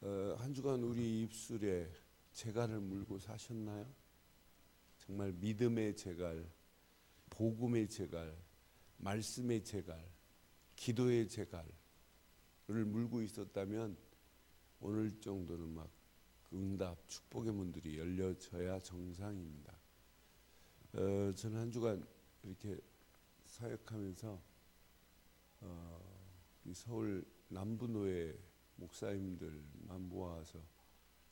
한 주간 우리 입술에 재갈을 물고 사셨나요? 정말 믿음의 재갈, 복음의 재갈, 말씀의 재갈, 기도의 재갈을 물고 있었다면 오늘 정도는 막 응답, 축복의 문들이 열려져야 정상입니다. 저는 한 주간 이렇게 사역하면서 이 서울 남부노회 목사님들만 모아서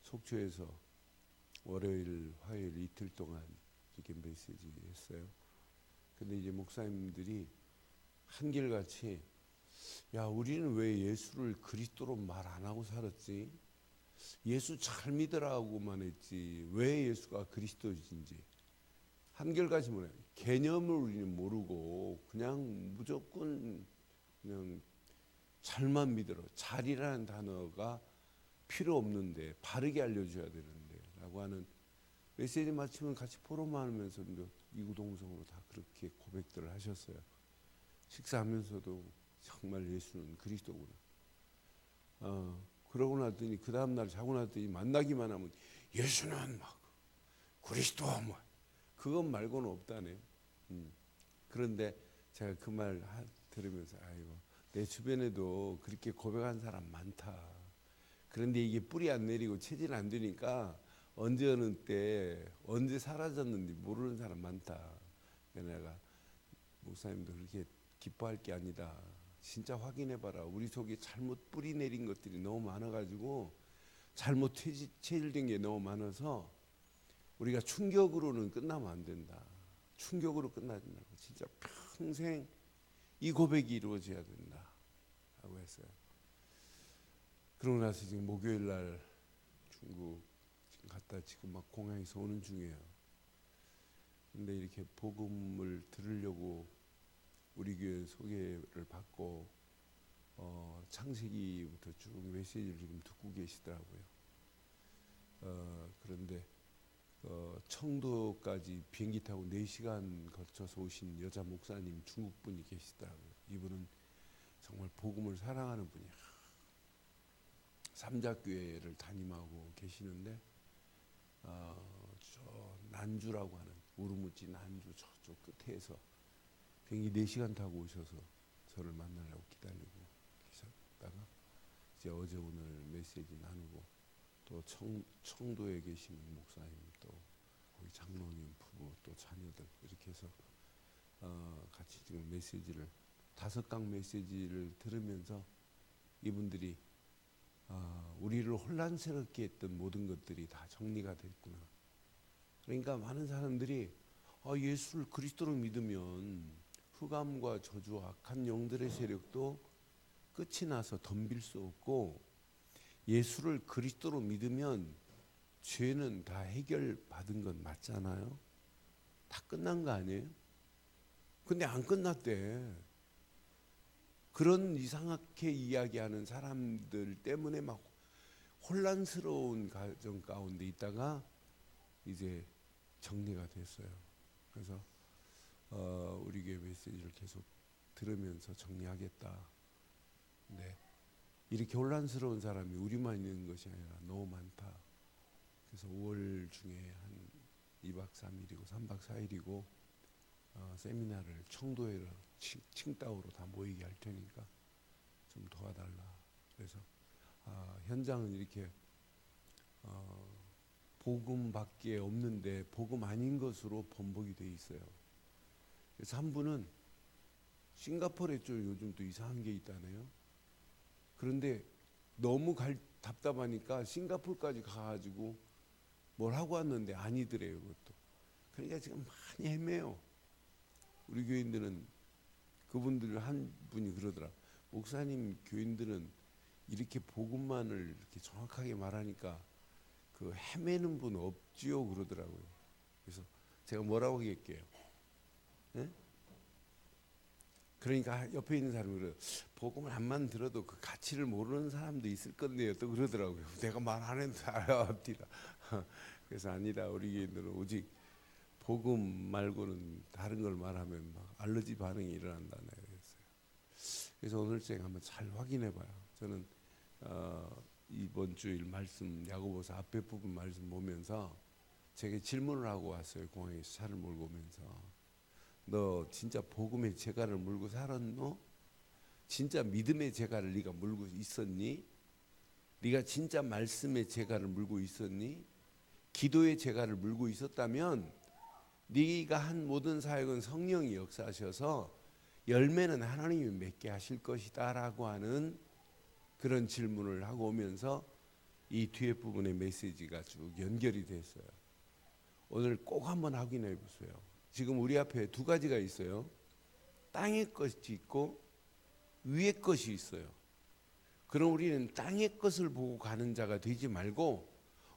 속초에서 월요일, 화요일 이틀 동안 이렇게 메시지 했어요. 근데 이제 목사님들이 한결같이 야, 우리는 왜 예수를 그리스도로 말 안 하고 살았지? 예수 잘 믿으라고만 했지. 왜 예수가 그리스도인지. 한결같이 뭐냐? 개념을 우리는 모르고 그냥 무조건 그냥 잘만 믿으라. 잘이라는 단어가 필요 없는데 바르게 알려줘야 되는데 라고 하는 메시지 마치면 같이 포럼만 하면서 이구동성으로 다 그렇게 고백들을 하셨어요. 식사하면서도 정말 예수는 그리스도구나. 그러고 나더니 그 다음날 자고 나더니 만나기만 하면 예수는 막 그리스도 뭐 그것 말고는 없다네. 그런데 제가 그 말 들으면서 아이고 내 주변에도 그렇게 고백한 사람 많다. 그런데 이게 뿌리 안 내리고 체질 안 되니까 언제 어느 때 언제 사라졌는지 모르는 사람 많다. 내가 목사님도 그렇게 기뻐할 게 아니다. 진짜 확인해봐라. 우리 속에 잘못 뿌리 내린 것들이 너무 많아가지고 잘못 체질된 게 너무 많아서 우리가 충격으로는 끝나면 안 된다. 충격으로 끝나지 말고 진짜 평생 이 고백이 이루어져야 된다 라고 했어요. 그러고 나서 지금 목요일 날 중국 지금 갔다 지금 막 공항에서 오는 중이에요. 근데 이렇게 복음을 들으려고 우리 교회 소개를 받고 창세기부터 쭉 메시지를 지금 듣고 계시더라고요. 그런데 청도까지 비행기 타고 4시간 거쳐서 오신 여자 목사님 중국 분이 계시더라고요. 이분은 정말 복음을 사랑하는 분이야. 삼자교회를 담임하고 계시는데 저 난주라고 하는 우르무치 난주 저쪽 끝에서 비행기 4시간 타고 오셔서 저를 만나려고 기다리고 계셨다가 이제 어제 오늘 메시지 나누고 또 청도에 계시는 목사님 또 거기 장로님 부부 또 자녀들 이렇게 해서 같이 지금 메시지를 5강 메시지를 들으면서 이분들이 우리를 혼란스럽게 했던 모든 것들이 다 정리가 됐구나. 그러니까 많은 사람들이 예수를 그리스도로 믿으면 흑암과 저주와 악한 영들의 세력도 끝이 나서 덤빌 수 없고 예수를 그리스도로 믿으면 죄는 다 해결받은 건 맞잖아요. 다 끝난 거 아니에요? 근데 안 끝났대. 그런 이상하게 이야기하는 사람들 때문에 막 혼란스러운 가정 가운데 있다가 이제 정리가 됐어요. 그래서 우리 교회 메시지를 계속 들으면서 정리하겠다. 근데 이렇게 혼란스러운 사람이 우리만 있는 것이 아니라 너무 많다. 그래서 5월 중에 한 2박 3일이고 3박 4일이고 세미나를 청도에 칭따오로 다 모이게 할 테니까 좀 도와달라. 그래서 현장은 이렇게 복음밖에 없는데 복음 아닌 것으로 번복이 돼 있어요. 그래서 한 분은 싱가포르에 좀 요즘 또 이상한 게 있다네요. 그런데 너무 답답하니까 싱가포르까지 가가지고 뭘 하고 왔는데 아니더래요. 그것도. 그러니까 지금 많이 헤매요. 우리 교인들은 그분들 한 분이 그러더라. 목사님 교인들은 이렇게 복음만을 이렇게 정확하게 말하니까 그 헤매는 분 없지요 그러더라고요. 그래서 제가 뭐라고 얘기할게요. 네? 그러니까 옆에 있는 사람이 그래요. 복음을 한만 들어도 그 가치를 모르는 사람도 있을 건데요. 또 그러더라고요. 내가 말 안 해도 알아합니다. 그래서 아니다. 우리 교인들은 오직 복음 말고는 다른 걸 말하면 막 알러지 반응이 일어난다네. 그래서 오늘 제가 한번 잘 확인해 봐요. 저는 이 이번 주일 말씀 야고보서 앞에 부분 말씀 보면서 제게 질문을 하고 왔어요. 공항에서 차를 몰고 오면서 너 진짜 복음의 재갈을 물고 살았노? 진짜 믿음의 재갈을 네가 물고 있었니? 네가 진짜 말씀의 재갈을 물고 있었니? 기도의 재갈을 물고 있었다면 네가 한 모든 사역은 성령이 역사하셔서 열매는 하나님이 맺게 하실 것이다 라고 하는 그런 질문을 하고 오면서 이 뒤에 부분의 메시지가 쭉 연결이 됐어요. 오늘 꼭 한번 확인해 보세요. 지금 우리 앞에 두 가지가 있어요. 땅의 것이 있고 위의 것이 있어요. 그럼 우리는 땅의 것을 보고 가는 자가 되지 말고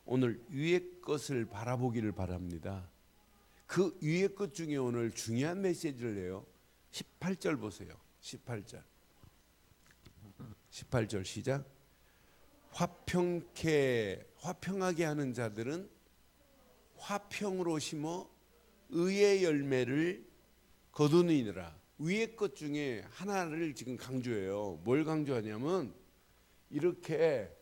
오늘 위의 것을 바라보기를 바랍니다. 그 위의 것 중에 오늘 중요한 메시지를 내요. 18절 보세요. 18절 시작. 화평하게 하는 자들은 화평으로 심어 의의 열매를 거두느니라. 위의 것 중에 하나를 지금 강조해요. 뭘 강조하냐면 이렇게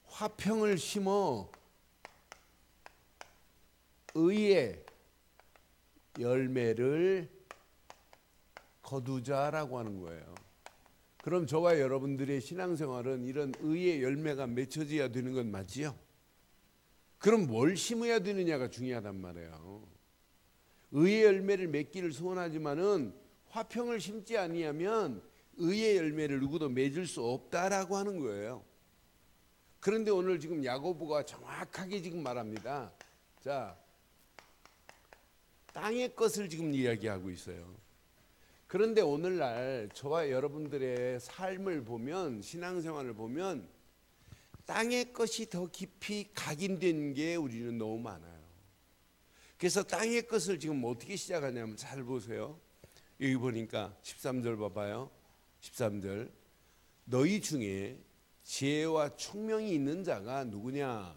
화평을 심어 의의 열매를 거두자라고 하는 거예요. 그럼 저와 여러분들의 신앙생활은 이런 의의 열매가 맺혀져야 되는 건 맞지요? 그럼 뭘 심어야 되느냐가 중요하단 말이에요. 의의 열매를 맺기를 소원하지만은 화평을 심지 아니하면 의의 열매를 누구도 맺을 수 없다라고 하는 거예요. 그런데 오늘 지금 야고보가 정확하게 지금 말합니다. 자, 땅의 것을 지금 이야기하고 있어요. 그런데 오늘날 저와 여러분들의 삶을 보면, 신앙생활을 보면 땅의 것이 더 깊이 각인된 게 우리는 너무 많아요. 그래서 땅의 것을 지금 어떻게 시작하냐면 잘 보세요. 여기 보니까 13절 봐봐요. 13절 너희 중에 지혜와 총명이 있는 자가 누구냐?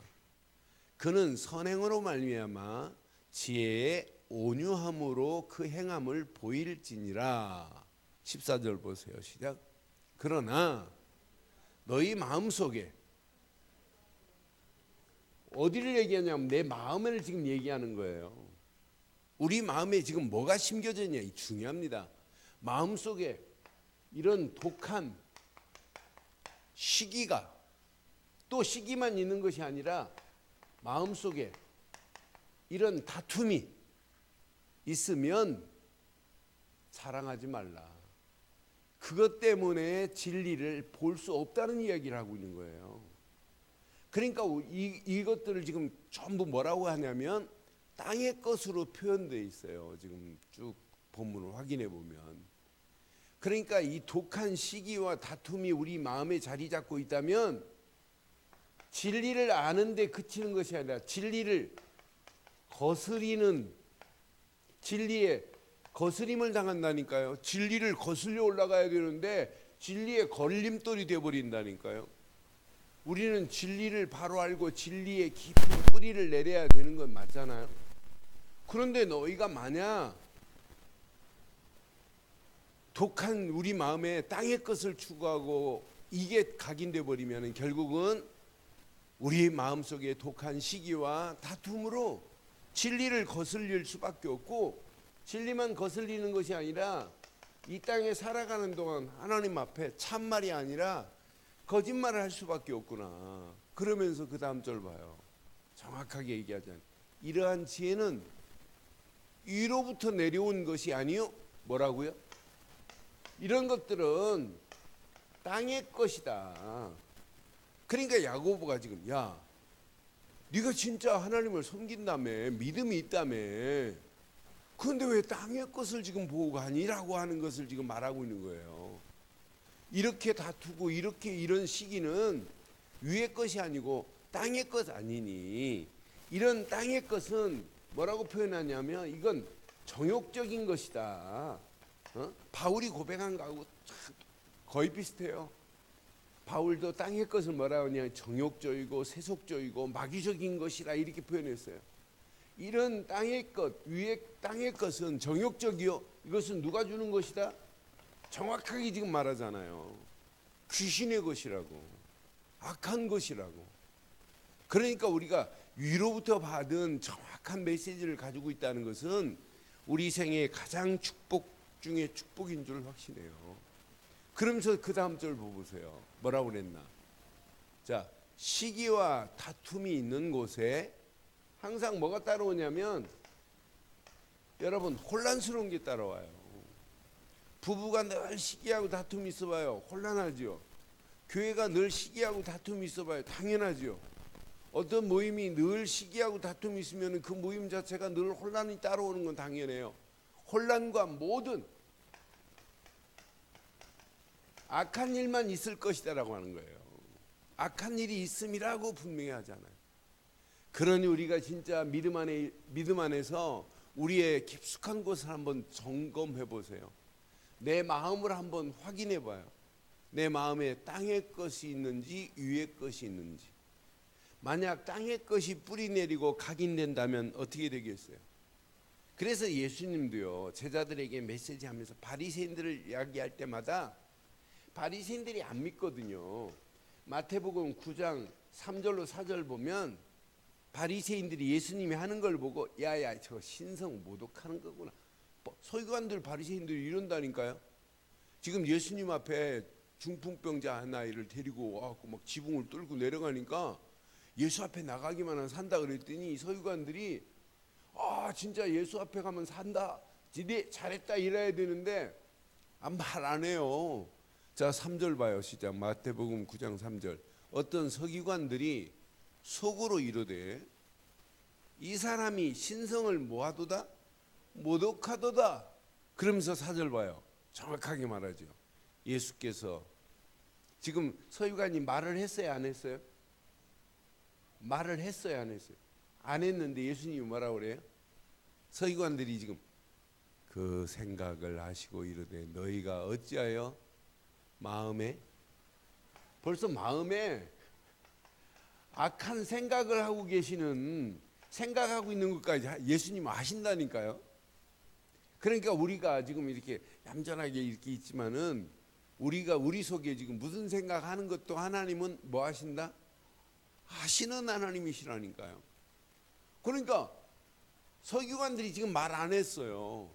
그는 선행으로 말미암아 지혜의 온유함으로 그 행함을 보일지니라. 14절 보세요. 시작. 그러나 너희 마음속에, 어디를 얘기하냐면 내 마음을 지금 얘기하는 거예요. 우리 마음에 지금 뭐가 심겨져 있냐, 이 중요합니다. 마음속에 이런 독한 시기가, 또 시기만 있는 것이 아니라 마음속에 이런 다툼이 있으면 사랑하지 말라. 그것 때문에 진리를 볼 수 없다는 이야기를 하고 있는 거예요. 그러니까 이것들을 지금 전부 뭐라고 하냐면 땅의 것으로 표현되어 있어요. 지금 쭉 본문을 확인해 보면. 그러니까 이 독한 시기와 다툼이 우리 마음에 자리 잡고 있다면 진리를 아는데 그치는 것이 아니라 진리를 거스리는, 진리에 거스림을 당한다니까요. 진리를 거슬려 올라가야 되는데 진리의 걸림돌이 되어버린다니까요. 우리는 진리를 바로 알고 진리의 깊은 뿌리를 내려야 되는 건 맞잖아요. 그런데 너희가 만약 독한 우리 마음에 땅의 것을 추구하고 이게 각인돼 버리면 결국은 우리 마음속에 독한 시기와 다툼으로 진리를 거슬릴 수밖에 없고, 진리만 거슬리는 것이 아니라 이 땅에 살아가는 동안 하나님 앞에 참말이 아니라 거짓말을 할 수밖에 없구나. 그러면서 그 다음 절 봐요. 정확하게 얘기하자면 이러한 지혜는 위로부터 내려온 것이 아니요, 뭐라고요? 이런 것들은 땅의 것이다. 그러니까 야고보가 지금, 야, 네가 진짜 하나님을 섬긴다며, 믿음이 있다며, 그런데 왜 땅의 것을 지금 보고 가니라고 하는 것을 지금 말하고 있는 거예요. 이렇게 다투고 이렇게 이런 시기는 위의 것이 아니고 땅의 것 아니니, 이런 땅의 것은 뭐라고 표현하냐면 이건 정욕적인 것이다. 바울이 고백한 거하고 거의 비슷해요. 바울도 땅의 것을 뭐라고 하냐, 정욕적이고 세속적이고 마귀적인 것이라 이렇게 표현했어요. 이런 땅의 것, 위의 땅의 것은 정욕적이요, 이것은 누가 주는 것이다? 정확하게 지금 말하잖아요. 귀신의 것이라고, 악한 것이라고. 그러니까 우리가 위로부터 받은 정확한 메시지를 가지고 있다는 것은 우리 생의 가장 축복 중에 축복인 줄 확신해요. 그러면서 그 다음 절 보세요. 뭐라고 그랬나? 자, 시기와 다툼이 있는 곳에 항상 뭐가 따라오냐면, 여러분, 혼란스러운 게 따라와요. 부부가 늘 시기하고 다툼이 있어봐요. 혼란하죠. 교회가 늘 시기하고 다툼이 있어봐요. 당연하죠. 어떤 모임이 늘 시기하고 다툼이 있으면 그 모임 자체가 늘 혼란이 따라오는 건 당연해요. 혼란과 모든 악한 일만 있을 것이다라고 하는 거예요. 악한 일이 있음이라고 분명히 하잖아요. 그러니 우리가 진짜 믿음 안에서 우리의 깊숙한 곳을 한번 점검해 보세요. 내 마음을 한번 확인해 봐요. 내 마음에 땅의 것이 있는지 위의 것이 있는지. 만약 땅의 것이 뿌리 내리고 각인된다면 어떻게 되겠어요? 그래서 예수님도요, 제자들에게 메시지하면서 바리새인들을 이야기할 때마다 바리새인들이 안 믿거든요. 마태복음 9장 3절로 4절 보면 바리새인들이 예수님이 하는 걸 보고 야야 저 신성 모독하는 거구나. 서기관들 바리새인들이 이런다니까요. 지금 예수님 앞에 중풍병자 한 아이를 데리고 와갖고 막 지붕을 뚫고 내려가니까 예수 앞에 나가기만 산다 그랬더니 이 서기관들이 진짜 예수 앞에 가면 산다. 네 잘했다 이래야 되는데 말 안 해요. 자 3절 봐요. 시작. 마태복음 9장 3절. 어떤 서기관들이 속으로 이르되 이 사람이 신성을 모하도다 모독하도다. 그러면서 4절 봐요. 정확하게 말하죠. 예수께서 지금 서기관이 말을 했어요 안 했어요? 말을 했어요 안 했어요? 안 했는데 예수님이 뭐라고 그래요? 서기관들이 지금 그 생각을 하시고 이르되 너희가 어찌하여 마음에, 벌써 마음에 악한 생각을 하고 계시는, 생각하고 있는 것까지 예수님 아신다니까요. 그러니까 우리가 지금 이렇게 얌전하게 이렇게 있지만은 우리가 우리 속에 지금 무슨 생각하는 것도 하나님은 뭐 하신다? 아시는 하나님이시라니까요. 그러니까 서기관들이 지금 말 안 했어요.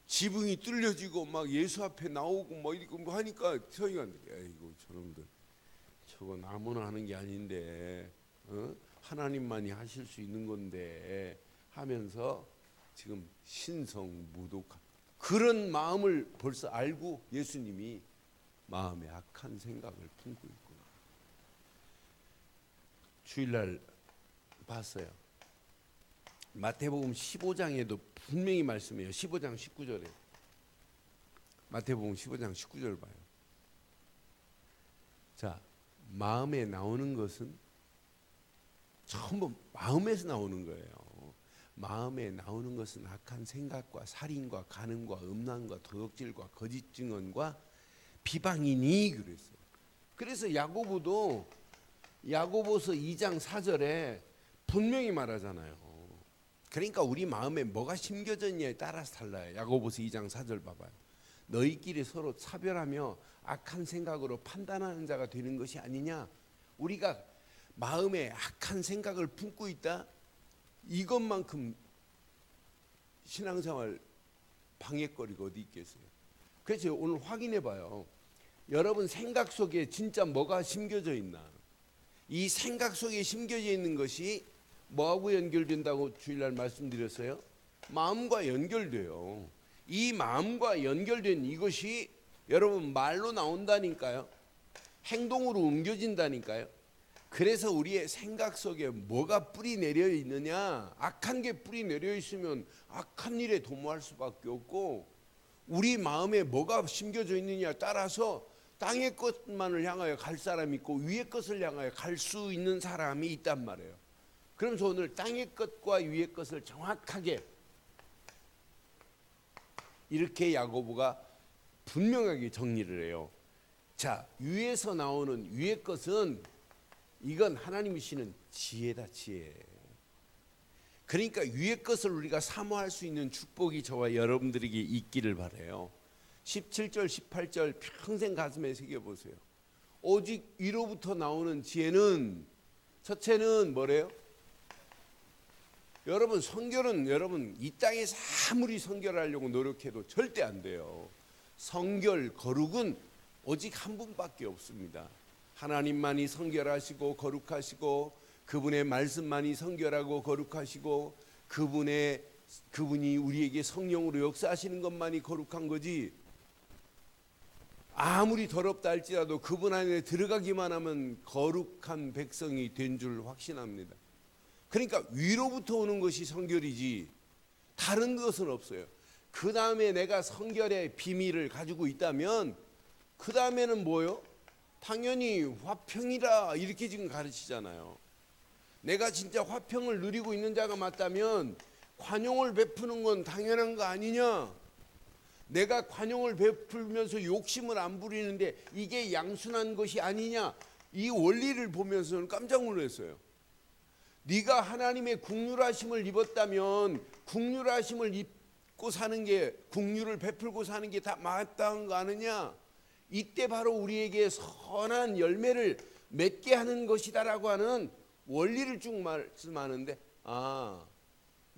지붕이 뚫려지고 막 예수 앞에 나오고 뭐 이렇게 뭐 하니까 서기관들이 아이고 저놈들 저건 아무나 하는 게 아닌데 하나님만이 하실 수 있는 건데 하면서 지금 신성모독한 그런 마음을 벌써 알고 예수님이 마음에 악한 생각을 품고 있구나. 주일날 봤어요. 마태복음 15장에도 분명히 말씀해요. 15장 19절에. 마태복음 15장 19절 봐요. 자, 마음에 나오는 것은 전부 마음에서 나오는 거예요. 마음에 나오는 것은 악한 생각과 살인과 간음과 음란과 도둑질과 거짓 증언과 비방이니 그랬어요. 그래서 야고보도 야고보서 2장 4절에 분명히 말하잖아요. 그러니까 우리 마음에 뭐가 심겨져 있냐에 따라서 달라요. 야고보서 2장 4절 봐봐요. 너희끼리 서로 차별하며 악한 생각으로 판단하는 자가 되는 것이 아니냐. 우리가 마음에 악한 생각을 품고 있다. 이것만큼 신앙생활 방해거리가 어디 있겠어요. 그래서 오늘 확인해 봐요. 여러분 생각 속에 진짜 뭐가 심겨져 있나. 이 생각 속에 심겨져 있는 것이 뭐하고 연결된다고 주일날 말씀드렸어요? 마음과 연결돼요. 이 마음과 연결된 이것이 여러분 말로 나온다니까요. 행동으로 옮겨진다니까요. 그래서 우리의 생각 속에 뭐가 뿌리 내려 있느냐. 악한 게 뿌리 내려 있으면 악한 일에 도모할 수밖에 없고 우리 마음에 뭐가 심겨져 있느냐에 따라서 땅의 것만을 향하여 갈 사람이 있고 위의 것을 향하여 갈 수 있는 사람이 있단 말이에요. 그러면서 오늘 땅의 것과 위의 것을 정확하게 이렇게 야고보가 분명하게 정리를 해요. 자, 위에서 나오는 위의 것은 이건 하나님이 주시는 지혜다, 지혜. 그러니까 위의 것을 우리가 사모할 수 있는 축복이 저와 여러분들에게 있기를 바라요. 17절, 18절 평생 가슴에 새겨보세요. 오직 위로부터 나오는 지혜는 첫째는 뭐래요? 여러분 성결은 여러분 이 땅에서 아무리 성결하려고 노력해도 절대 안 돼요. 성결, 거룩은 오직 한 분밖에 없습니다. 하나님만이 성결하시고 거룩하시고 그분의 말씀만이 성결하고 거룩하시고 그분이 우리에게 성령으로 역사하시는 것만이 거룩한 거지, 아무리 더럽다 할지라도 그분 안에 들어가기만 하면 거룩한 백성이 된 줄 확신합니다. 그러니까 위로부터 오는 것이 성결이지 다른 것은 없어요. 그 다음에 내가 성결의 비밀을 가지고 있다면 그 다음에는 뭐요? 당연히 화평이라 이렇게 지금 가르치잖아요. 내가 진짜 화평을 누리고 있는 자가 맞다면 관용을 베푸는 건 당연한 거 아니냐? 내가 관용을 베풀면서 욕심을 안 부리는데 이게 양순한 것이 아니냐? 이 원리를 보면서는 깜짝 놀랐어요. 네가 하나님의 국률하심을 입었다면 국률하심을 입고 사는 게, 국률을 베풀고 사는 게 다 마땅한 거 아느냐? 이때 바로 우리에게 선한 열매를 맺게 하는 것이다라고 하는 원리를 쭉 말씀하는데,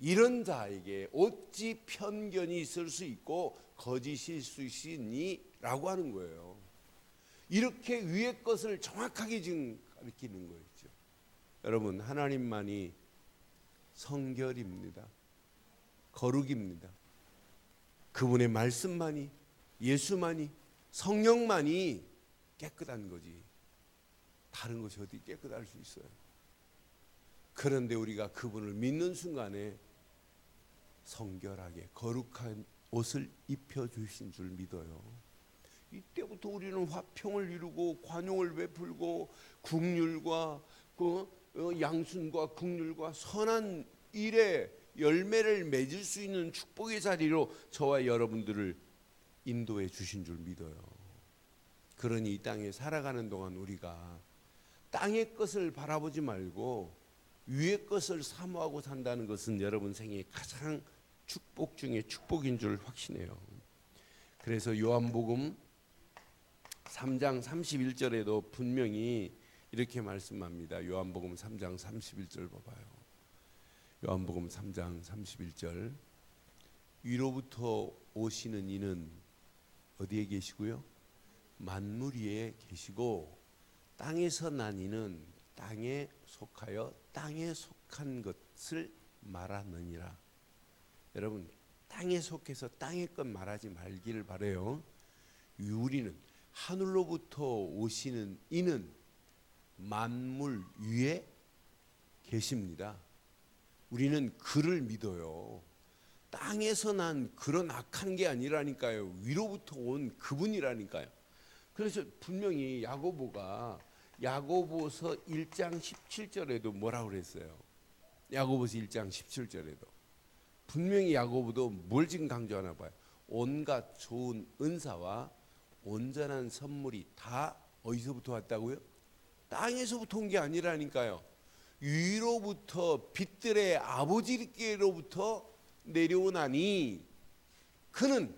이런 자에게 어찌 편견이 있을 수 있고 거짓일 수 있니? 라고 하는 거예요. 이렇게 위의 것을 정확하게 지금 가르치는 거죠. 여러분, 하나님만이 성결입니다. 거룩입니다. 그분의 말씀만이, 예수만이, 성령만이 깨끗한 거지 다른 것이 어디 깨끗할 수 있어요. 그런데 우리가 그분을 믿는 순간에 성결하게 거룩한 옷을 입혀주신 줄 믿어요. 이때부터 우리는 화평을 이루고 관용을 베풀고 국률과 양순과 국률과 선한 일에 열매를 맺을 수 있는 축복의 자리로 저와 여러분들을 인도해 주신 줄 믿어요. 그러니 이 땅에 살아가는 동안 우리가 땅의 것을 바라보지 말고 위의 것을 사모하고 산다는 것은 여러분 생애의 가장 축복 중에 축복인 줄 확신해요. 그래서 요한복음 3장 31절에도 분명히 이렇게 말씀합니다. 요한복음 3장 31절 봐봐요. 요한복음 3장 31절, 위로부터 오시는 이는 어디에 계시고요? 만물 위에 계시고 땅에서 난 이는 땅에 속하여 땅에 속한 것을 말하느니라. 여러분, 땅에 속해서 땅의 것 말하지 말기를 바라요. 우리는 하늘로부터 오시는 이는 만물 위에 계십니다. 우리는 그를 믿어요. 땅에서 난 그런 악한 게 아니라니까요. 위로부터 온 그분이라니까요. 그래서 분명히 야고보가 야고보서 1장 17절에도 뭐라고 그랬어요? 야고보서 1장 17절에도 분명히 야고보도 뭘 지금 강조하나 봐요. 온갖 좋은 은사와 온전한 선물이 다 어디서부터 왔다고요? 땅에서부터 온 게 아니라니까요. 위로부터 빛들의 아버지께로부터 내려오나니 그는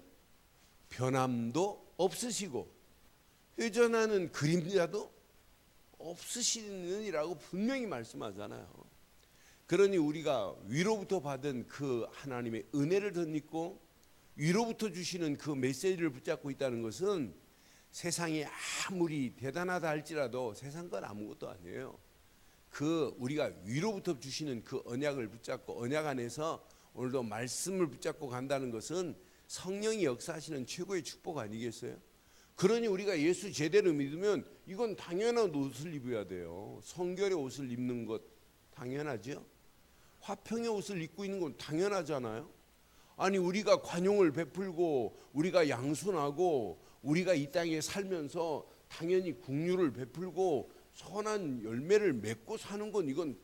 변함도 없으시고 회전하는 그림자도 없으시느니라고 분명히 말씀하잖아요. 그러니 우리가 위로부터 받은 그 하나님의 은혜를 덧입고 위로부터 주시는 그 메시지를 붙잡고 있다는 것은 세상이 아무리 대단하다 할지라도 세상 건 아무것도 아니에요. 그 우리가 위로부터 주시는 그 언약을 붙잡고 언약 안에서 오늘도 말씀을 붙잡고 간다는 것은 성령이 역사하시는 최고의 축복 아니겠어요? 그러니 우리가 예수 제대로 믿으면 이건 당연한 옷을 입어야 돼요. 성결의 옷을 입는 것 당연하죠. 화평의 옷을 입고 있는 건 당연하잖아요. 아니 우리가 관용을 베풀고 우리가 양순하고 우리가 이 땅에 살면서 당연히 국류를 베풀고 선한 열매를 맺고 사는 건 이건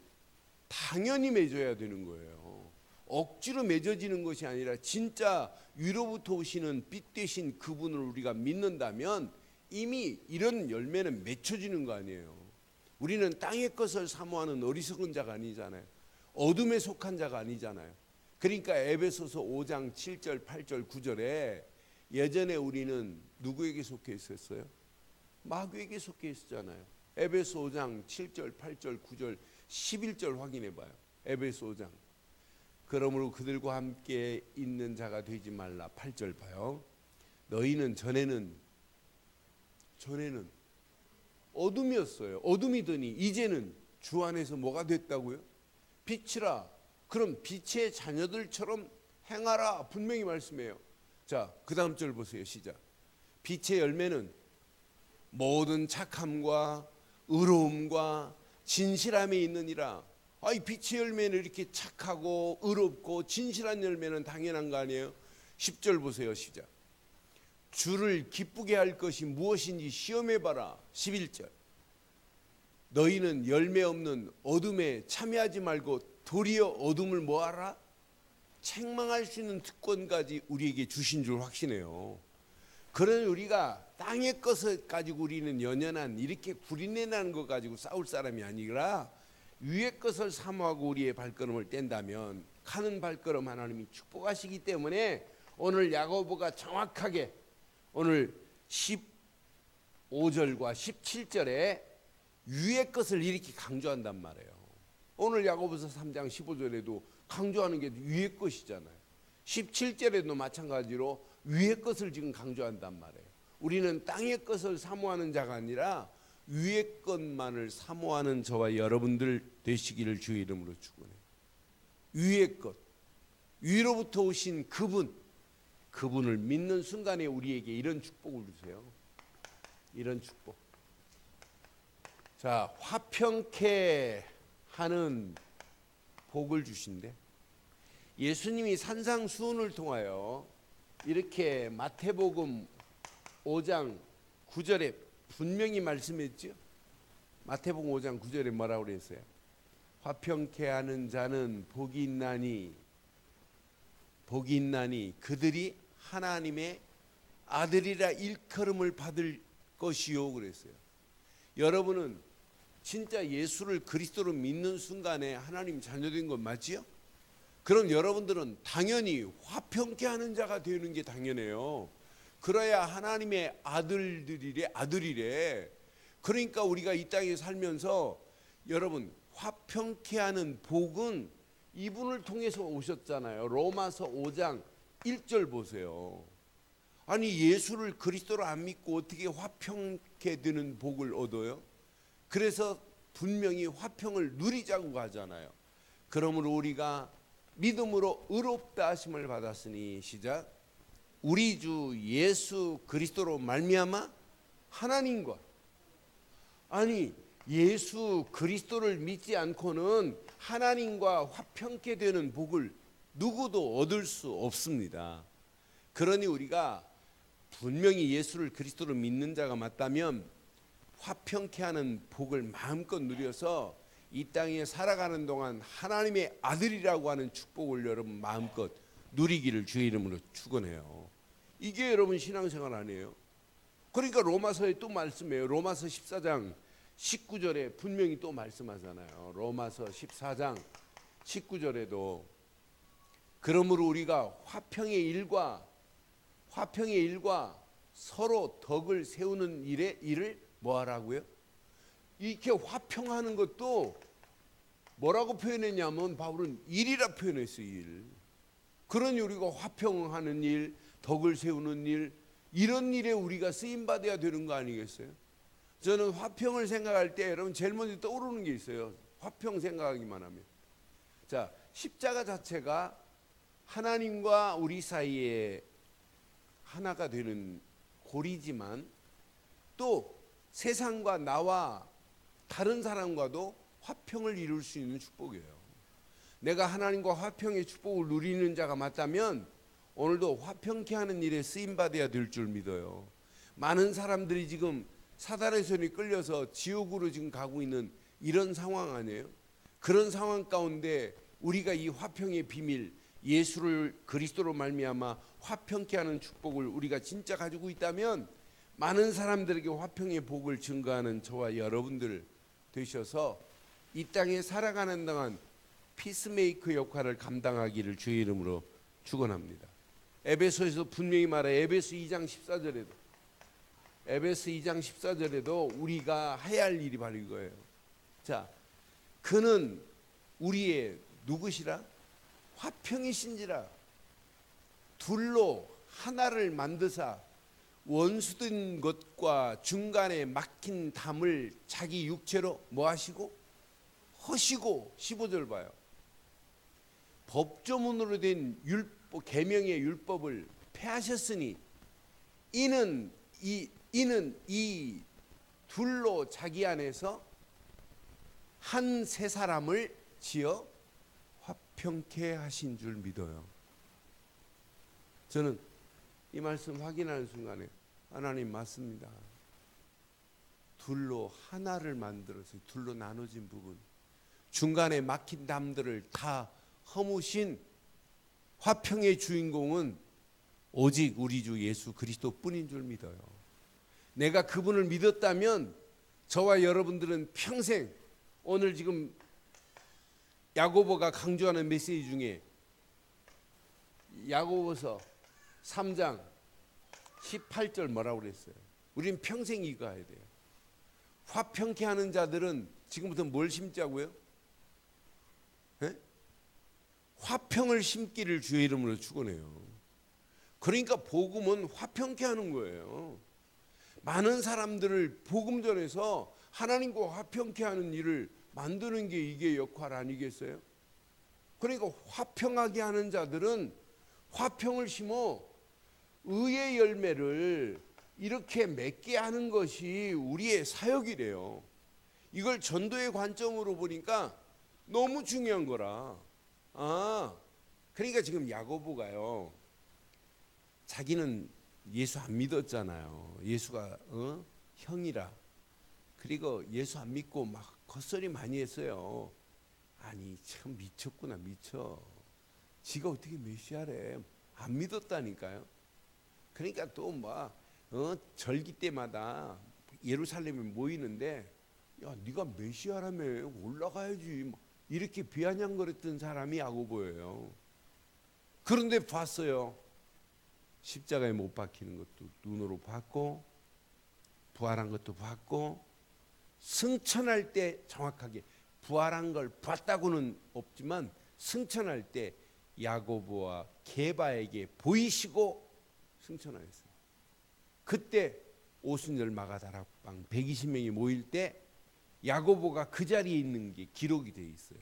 당연히 맺어야 되는 거예요. 억지로 맺어지는 것이 아니라 진짜 위로부터 오시는 빛 되신 그분을 우리가 믿는다면 이미 이런 열매는 맺혀지는 거 아니에요. 우리는 땅의 것을 사모하는 어리석은 자가 아니잖아요. 어둠에 속한 자가 아니잖아요. 그러니까 에베소서 5장 7절 8절 9절에 예전에 우리는 누구에게 속해 있었어요? 마귀에게 속해 있었잖아요. 에베소 5장 7절, 8절, 9절, 11절 확인해 봐요. 에베소 5장. 그러므로 그들과 함께 있는 자가 되지 말라. 8절 봐요. 너희는 전에는 어둠이었어요. 어둠이더니 이제는 주 안에서 뭐가 됐다고요? 빛이라. 그럼 빛의 자녀들처럼 행하라. 분명히 말씀해요. 자, 그 다음 절 보세요. 시작. 빛의 열매는 모든 착함과 의로움과 진실함에 있느니라. 이 빛의 열매는 이렇게 착하고 의롭고 진실한 열매는 당연한 거 아니에요? 10절 보세요. 시작. 주를 기쁘게 할 것이 무엇인지 시험해봐라. 11절. 너희는 열매 없는 어둠에 참여하지 말고 도리어 어둠을 뭐하라? 책망할 수 있는 특권까지 우리에게 주신 줄 확신해요. 그러니 우리가 땅의 것을 가지고 우리는 연연한 이렇게 구린내나는 것 가지고 싸울 사람이 아니라 위의 것을 사모하고 우리의 발걸음을 뗀다면 가는 발걸음 하나님이 축복하시기 때문에 오늘 야고보가 정확하게 오늘 15절과 17절에 위의 것을 이렇게 강조한단 말이에요. 오늘 야고보서 3장 15절에도 강조하는 게 위의 것이잖아요. 17절에도 마찬가지로 위의 것을 지금 강조한단 말이에요. 우리는 땅의 것을 사모하는 자가 아니라 위의 것만을 사모하는 저와 여러분들 되시기를 주의 이름으로 축원해요. 위의 것, 위로부터 오신 그분을 믿는 순간에 우리에게 이런 축복을 주세요. 이런 축복. 자, 화평케 하는 복을 주신대. 예수님이 산상수훈을 통하여 이렇게 마태복음 5장 9절에 분명히 말씀했죠. 마태복음 5장 9절에 뭐라고 그랬어요? 화평케 하는 자는 복이 있나니 그들이 하나님의 아들이라 일컬음을 받을 것이요 그랬어요. 여러분은 진짜 예수를 그리스도로 믿는 순간에 하나님 자녀된 건 맞지요? 그럼 여러분들은 당연히 화평케 하는 자가 되는 게 당연해요. 그래야 하나님의 아들이래. 그러니까 우리가 이 땅에 살면서 여러분 화평케 하는 복은 이분을 통해서 오셨잖아요. 로마서 5장 1절 보세요. 아니 예수를 그리스도로 안 믿고 어떻게 화평케 되는 복을 얻어요? 그래서 분명히 화평을 누리자고 하잖아요. 그러므로 우리가 믿음으로 의롭다 하심을 받았으니 시작. 우리 주 예수 그리스도로 말미암아 하나님과 아니 예수 그리스도를 믿지 않고는 하나님과 화평케 되는 복을 누구도 얻을 수 없습니다. 그러니 우리가 분명히 예수를 그리스도로 믿는 자가 맞다면 화평케 하는 복을 마음껏 누려서 이 땅에 살아가는 동안 하나님의 아들이라고 하는 축복을 여러분 마음껏 누리기를 주의 이름으로 축원해요. 이게 여러분 신앙생활 아니에요? 그러니까 로마서에 또 말씀해요. 로마서 14장 19절에 분명히 또 말씀하잖아요. 로마서 14장 19절에도 그러므로 우리가 화평의 일과 서로 덕을 세우는 일을 뭐하라고요? 이렇게 화평하는 것도 뭐라고 표현했냐면 바울은 일이라 표현했어요. 일. 그러니 우리가 화평하는 일, 덕을 세우는 일, 이런 일에 우리가 쓰임받아야 되는 거 아니겠어요? 저는 화평을 생각할 때 여러분 제일 먼저 떠오르는 게 있어요. 화평 생각하기만 하면. 자, 십자가 자체가 하나님과 우리 사이에 하나가 되는 고리지만 또 세상과 나와 다른 사람과도 화평을 이룰 수 있는 축복이에요. 내가 하나님과 화평의 축복을 누리는 자가 맞다면 오늘도 화평케 하는 일에 쓰임받아야 될 줄 믿어요. 많은 사람들이 지금 사단의 손에 끌려서 지옥으로 지금 가고 있는 이런 상황 아니에요? 그런 상황 가운데 우리가 이 화평의 비밀, 예수를 그리스도로 말미암아 화평케 하는 축복을 우리가 진짜 가지고 있다면 많은 사람들에게 화평의 복을 증거하는 저와 여러분들 되셔서 이 땅에 살아가는 동안 피스메이커 역할을 감당하기를 주의 이름으로 축원합니다. 에베소에서 분명히 말해 에베소 2장 14절에도 에베소 2장 14절에도 우리가 해야 할 일이 바로 이거예요. 자, 그는 우리의 누구시라? 화평이신지라. 둘로 하나를 만드사 원수된 것과 중간에 막힌 담을 자기 육체로 뭐 하시고? 허시고. 15절 봐요. 법조문으로 된 율법, 계명의 율법을 폐하셨으니 이는 이 둘로 자기 안에서 한 세 사람을 지어 화평케 하신 줄 믿어요. 저는 이 말씀 확인하는 순간에 하나님 맞습니다. 둘로 하나를 만들어서 둘로 나눠진 부분, 중간에 막힌 담들을 다 허무신 화평의 주인공은 오직 우리 주 예수 그리스도뿐인 줄 믿어요. 내가 그분을 믿었다면 저와 여러분들은 평생, 오늘 지금 야고보가 강조하는 메시지 중에 야고보서 3장 18절 뭐라고 그랬어요? 우린 평생 이거 해야 돼요. 화평케 하는 자들은 지금부터 뭘 심자고요? 네? 화평을 심기를 주의 이름으로 축원해요. 그러니까 복음은 화평케 하는 거예요. 많은 사람들을 복음 전해서 하나님과 화평케 하는 일을 만드는 게 이게 역할 아니겠어요? 그러니까 화평하게 하는 자들은 화평을 심어 의의 열매를 이렇게 맺게 하는 것이 우리의 사역이래요. 이걸 전도의 관점으로 보니까 너무 중요한 거라. 그러니까 지금 야고보가요, 자기는 예수 안 믿었잖아요. 예수가 형이라. 그리고 예수 안 믿고 막 헛소리 많이 했어요. 아니 참 미쳤구나, 미쳐. 지가 어떻게 메시아래. 안 믿었다니까요. 그러니까 또 막 절기 때마다 예루살렘에 모이는데, 야 네가 메시아라며 올라가야지, 이렇게 비아냥거렸던 사람이 야고보예요. 그런데 봤어요. 십자가에 못 박히는 것도 눈으로 봤고, 부활한 것도 봤고, 승천할 때 정확하게 부활한 걸 봤다고는 없지만 승천할 때 야고보와 게바에게 보이시고 승천하였어요. 그때 오순절 마가다락방 120명이 모일 때 야고보가 그 자리에 있는 게 기록이 되어 있어요.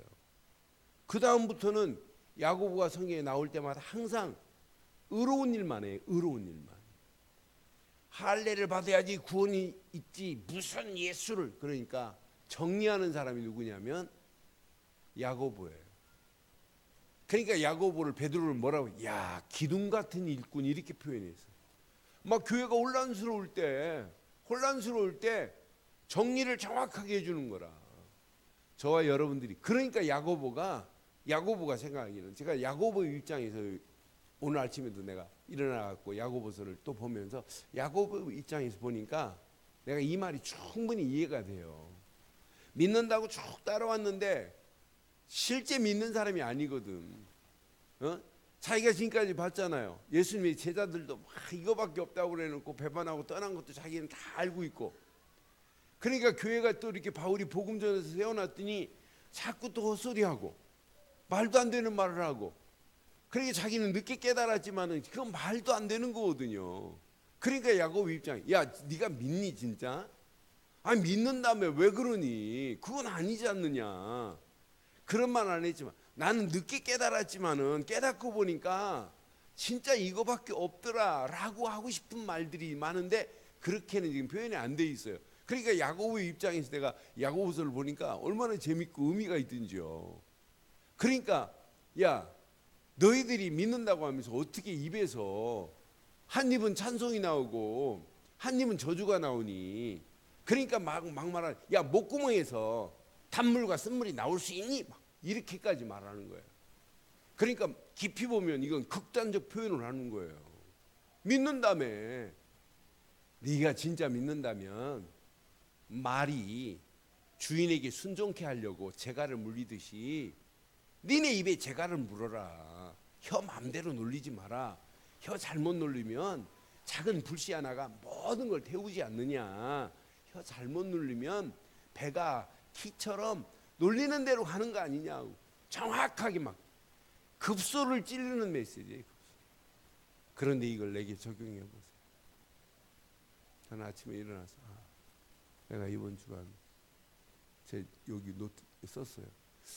그 다음부터는 야고보가 성경에 나올 때마다 항상 의로운 일만 해요. 의로운 일만. 할례를 받아야지 구원이 있지 무슨 예수를. 그러니까 정리하는 사람이 누구냐면 야고보예요. 그러니까 야고보를, 베드로를 뭐라고, 야 기둥 같은 일꾼, 이렇게 표현했어요. 막 교회가 혼란스러울 때 정리를 정확하게 해주는 거라. 저와 여러분들이, 그러니까 야고보가 생각하기는, 제가 야고보 입장에서 오늘 아침에도 내가 일어나갖고 야고보서를 또 보면서 야고보 입장에서 보니까 내가 이 말이 충분히 이해가 돼요. 믿는다고 쭉 따라왔는데 실제 믿는 사람이 아니거든. 자기가 지금까지 봤잖아요. 예수님의 제자들도 막 이거밖에 없다고 그래놓고 배반하고 떠난 것도 자기는 다 알고 있고. 그러니까 교회가 또 이렇게 바울이 복음 전에서 세워놨더니 자꾸 또 헛소리하고 말도 안 되는 말을 하고. 그러니까 자기는 늦게 깨달았지만은 그건 말도 안 되는 거거든요. 그러니까 야고보 입장에, 야 네가 믿니 진짜? 아니 믿는다며 왜 그러니? 그건 아니지 않느냐. 그런 말 안 했지만, 나는 늦게 깨달았지만은 깨닫고 보니까 진짜 이거밖에 없더라 라고 하고 싶은 말들이 많은데 그렇게는 지금 표현이 안 돼 있어요. 그러니까 야고보의 입장에서 내가 야고보서를 보니까 얼마나 재밌고 의미가 있든지요. 그러니까 야 너희들이 믿는다고 하면서 어떻게 입에서 한 입은 찬송이 나오고 한 입은 저주가 나오니? 그러니까 막 말하는, 야 목구멍에서 단물과 쓴물이 나올 수 있니? 막 이렇게까지 말하는 거예요. 그러니까 깊이 보면 이건 극단적 표현을 하는 거예요. 믿는다며. 네가 진짜 믿는다면 말이 주인에게 순종케 하려고 재갈을 물리듯이 니네 입에 재갈을 물어라. 혀 맘대로 놀리지 마라. 혀 잘못 놀리면 작은 불씨 하나가 모든 걸 태우지 않느냐. 혀 잘못 누르면 배가 키처럼 놀리는 대로 가는 거 아니냐. 정확하게 막 급소를 찌르는 메시지예요. 그런데 이걸 내게 적용해 보세요. 저는 아침에 일어나서 내가 이번 주간 제 여기 노트 썼어요.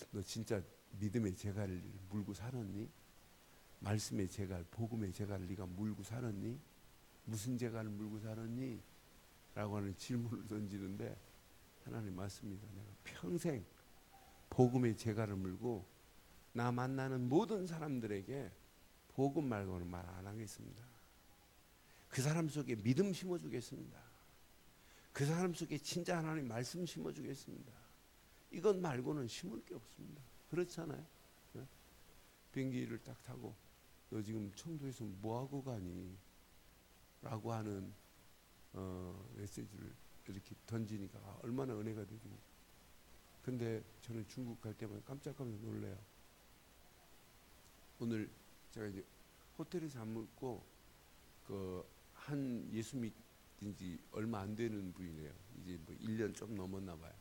너 진짜 믿음의 재갈을 물고 살았니? 말씀의 재갈, 복음의 재갈을 네가 물고 살았니? 무슨 재갈을 물고 살았니? 라고 하는 질문을 던지는데 하나님 맞습니다. 내가 평생 복음의 재갈을 물고 나 만나는 모든 사람들에게 복음 말고는 말 안 하겠습니다. 그 사람 속에 믿음 심어주겠습니다. 그 사람 속에 진짜 하나님 말씀 심어주겠습니다. 이것 말고는 심을 게 없습니다. 그렇잖아요. 네? 비행기를 딱 타고 너 지금 청도에서 뭐하고 가니? 라고 하는 메시지를 이렇게 던지니까 얼마나 은혜가 되죠. 근데 저는 중국 갈 때마다 깜짝깜짝 놀래요. 오늘 제가 이제 호텔에 잠을고 한 예수 믿은 지 얼마 안 되는 분이네요. 이제 뭐 1년 좀 넘었나 봐요.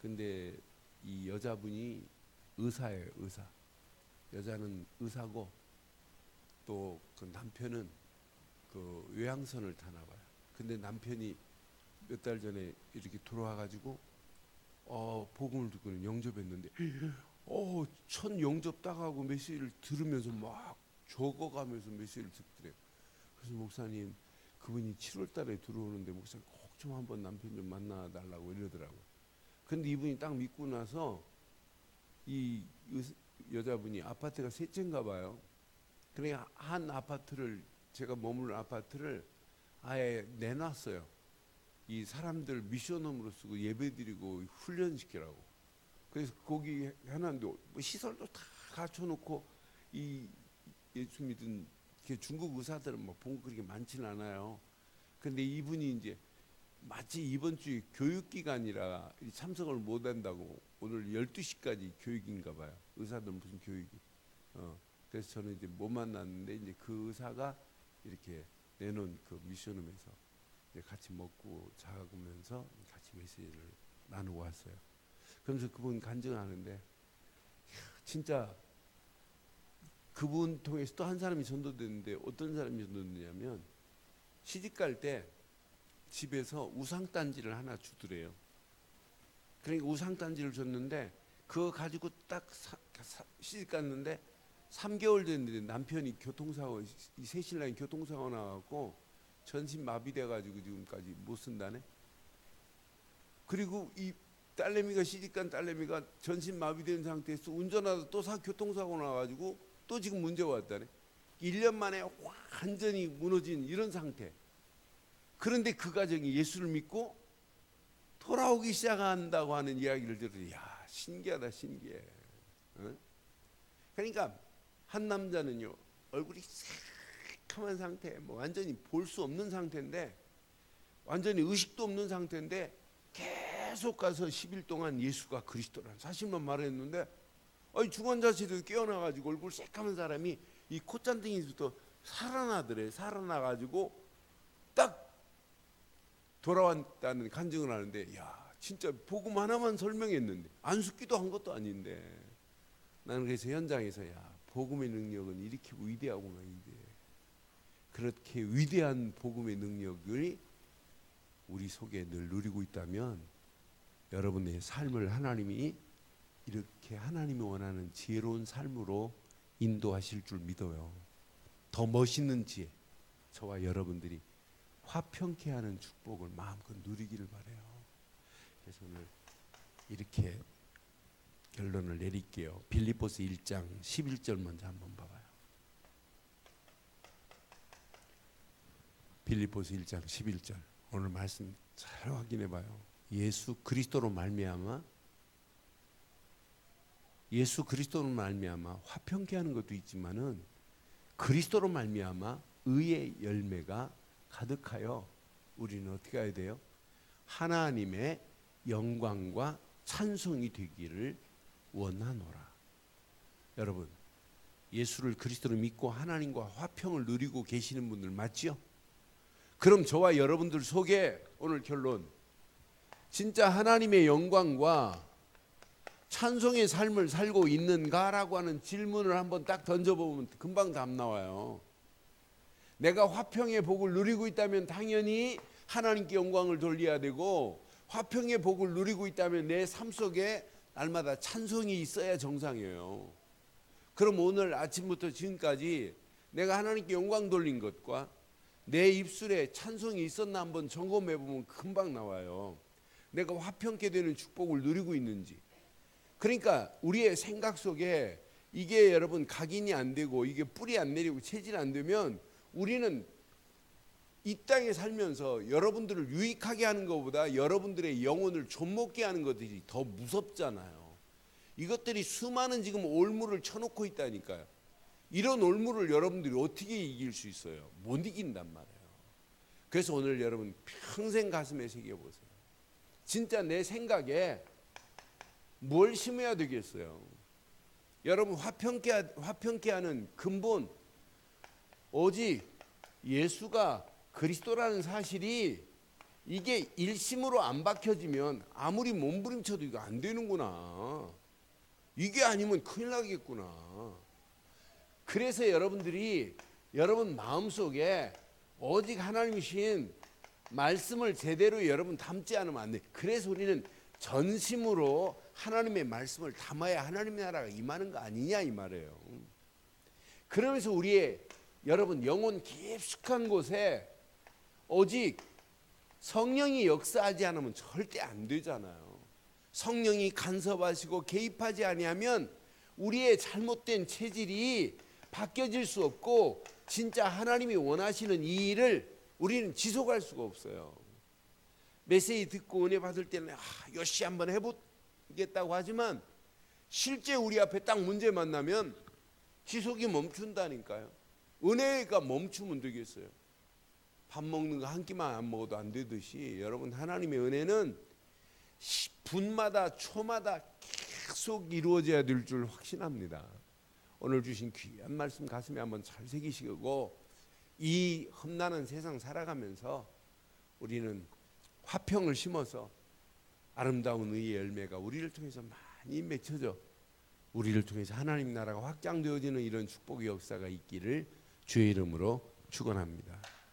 근데 이 여자분이 의사예요, 의사. 여자는 의사고 또 그 남편은 그 외항선을 타나 봐요. 근데 남편이 몇 달 전에 이렇게 돌아와가지고 복음을 듣고는 영접했는데 첫 영접 따가고 메시지를 들으면서 막 적어가면서 메시지를 듣더래요. 그래서 목사님 그분이 7월 달에 들어오는데 목사님 꼭 좀 한번 남편 좀 만나달라고 이러더라고요. 근데 이분이 딱 믿고 나서 이 여자분이 아파트가 세 채인가 봐요. 그러니까 한 아파트를 제가 머무는 아파트를 아예 내놨어요. 이 사람들 미션홈으로 쓰고 예배드리고 훈련시키라고. 그래서 거기 해놨는데 뭐 시설도 다 갖춰놓고 이 예수 믿은 중국 의사들은 뭐 본 그렇게 많지는 않아요. 근데 이분이 이제 마치 이번 주에 교육기간이라 참석을 못 한다고 오늘 12시까지 교육인가 봐요. 의사들 무슨 교육이. 그래서 저는 이제 못 만났는데 이제 그 의사가 이렇게 내놓은 그 미션홈에서 이제 같이 먹고 자면서 같이 메시지를 나누고 왔어요. 그러면서 그분 간증하는데 진짜 그분 통해서 또 한 사람이 전도됐는데 어떤 사람이 전도됐냐면 시집 갈 때 집에서 우상단지를 하나 주더래요. 그러니까 우상단지를 줬는데 그거 가지고 딱 시집 갔는데 3개월 됐는데 남편이 교통사고 이 새 신랑이 교통사고 나갖고 전신 마비돼가지고 지금까지 못 쓴다네. 그리고 이 딸내미가 시집간 딸내미가 전신 마비된 상태에서 운전하다 또 교통사고 나가지고 또 지금 문제가 왔다네. 1년 만에 완전히 무너진 이런 상태. 그런데 그 가정이 예수를 믿고 돌아오기 시작한다고 하는 이야기를 들으니 야 신기하다 신기해. 그러니까 한 남자는요 얼굴이 새카만 상태, 뭐 완전히 볼 수 없는 상태인데 완전히 의식도 없는 상태인데 계속 가서 10일 동안 예수가 그리스도라는 사실만 말했는데 중환자실에서 깨어나가지고 얼굴 새까만 사람이 이 콧잔등이부터 살아나더래. 살아나가지고 딱 돌아왔다는 간증을 하는데 야 진짜 복음 하나만 설명했는데 안숙기도 한 것도 아닌데 나는 그래서 현장에서 야 복음의 능력은 이렇게 위대하구나. 위대해. 그렇게 위대한 복음의 능력을 우리 속에 늘 누리고 있다면 여러분의 삶을 하나님이 이렇게 하나님이 원하는 지혜로운 삶으로 인도하실 줄 믿어요. 더 멋있는 지혜 저와 여러분들이 화평케 하는 축복을 마음껏 누리기를 바라요. 그래서 오늘 이렇게 결론을 내릴게요. 빌립보서 1장 11절 먼저 한번 봐봐요. 빌립보서 1장 11절 오늘 말씀 잘 확인해 봐요. 예수 그리스도로 말미암아 화평케 하는 것도 있지만은 그리스도로 말미암아 의의 열매가 가득하여 우리는 어떻게 해야 돼요? 하나님의 영광과 찬송이 되기를 원하노라. 여러분 예수를 그리스도로 믿고 하나님과 화평을 누리고 계시는 분들 맞죠? 그럼 저와 여러분들 속에 오늘 결론, 진짜 하나님의 영광과 찬송의 삶을 살고 있는가라고 하는 질문을 한번 딱 던져보면 금방 답 나와요. 내가 화평의 복을 누리고 있다면 당연히 하나님께 영광을 돌려야 되고, 화평의 복을 누리고 있다면 내 삶 속에 날마다 찬송이 있어야 정상이에요. 그럼 오늘 아침부터 지금까지 내가 하나님께 영광 돌린 것과 내 입술에 찬송이 있었나 한번 점검해 보면 금방 나와요. 내가 화평케 되는 축복을 누리고 있는지. 그러니까 우리의 생각 속에 이게 여러분 각인이 안 되고 이게 뿌리 안 내리고 체질 안 되면 우리는 이 땅에 살면서 여러분들을 유익하게 하는 것보다 여러분들의 영혼을 좀먹게 하는 것들이 더 무섭잖아요. 이것들이 수많은 지금 올무를 쳐놓고 있다니까요. 이런 올무를 여러분들이 어떻게 이길 수 있어요? 못 이긴단 말이에요. 그래서 오늘 여러분 평생 가슴에 새겨보세요. 진짜 내 생각에 뭘 심어야 되겠어요? 여러분 화평케 하는 근본, 오직 예수가 그리스도라는 사실이 이게 일심으로 안 박혀지면 아무리 몸부림쳐도 이거 안 되는구나. 이게 아니면 큰일 나겠구나. 그래서 여러분들이 여러분 마음속에 오직 하나님이신 말씀을 제대로 여러분 담지 않으면 안 돼. 그래서 우리는 전심으로 하나님의 말씀을 담아야 하나님의 나라가 임하는 거 아니냐 이 말이에요. 그러면서 우리의 여러분 영혼 깊숙한 곳에 오직 성령이 역사하지 않으면 절대 안 되잖아요. 성령이 간섭하시고 개입하지 아니하면 우리의 잘못된 체질이 바뀌어질 수 없고 진짜 하나님이 원하시는 이 일을 우리는 지속할 수가 없어요. 메시지 듣고 은혜 받을 때는 요시 한번 해보겠다고 하지만 실제 우리 앞에 딱 문제 만나면 지속이 멈춘다니까요. 은혜가 멈추면 되겠어요. 밥 먹는 거 한 끼만 안 먹어도 안 되듯이 여러분 하나님의 은혜는 분마다 초마다 계속 이루어져야 될 줄 확신합니다. 오늘 주신 귀한 말씀 가슴에 한번 잘 새기시고 이 험난한 세상 살아가면서 우리는 화평을 심어서 아름다운 의의 열매가 우리를 통해서 많이 맺혀져 우리를 통해서 하나님 나라가 확장되어지는 이런 축복의 역사가 있기를 주의 이름으로 축원합니다.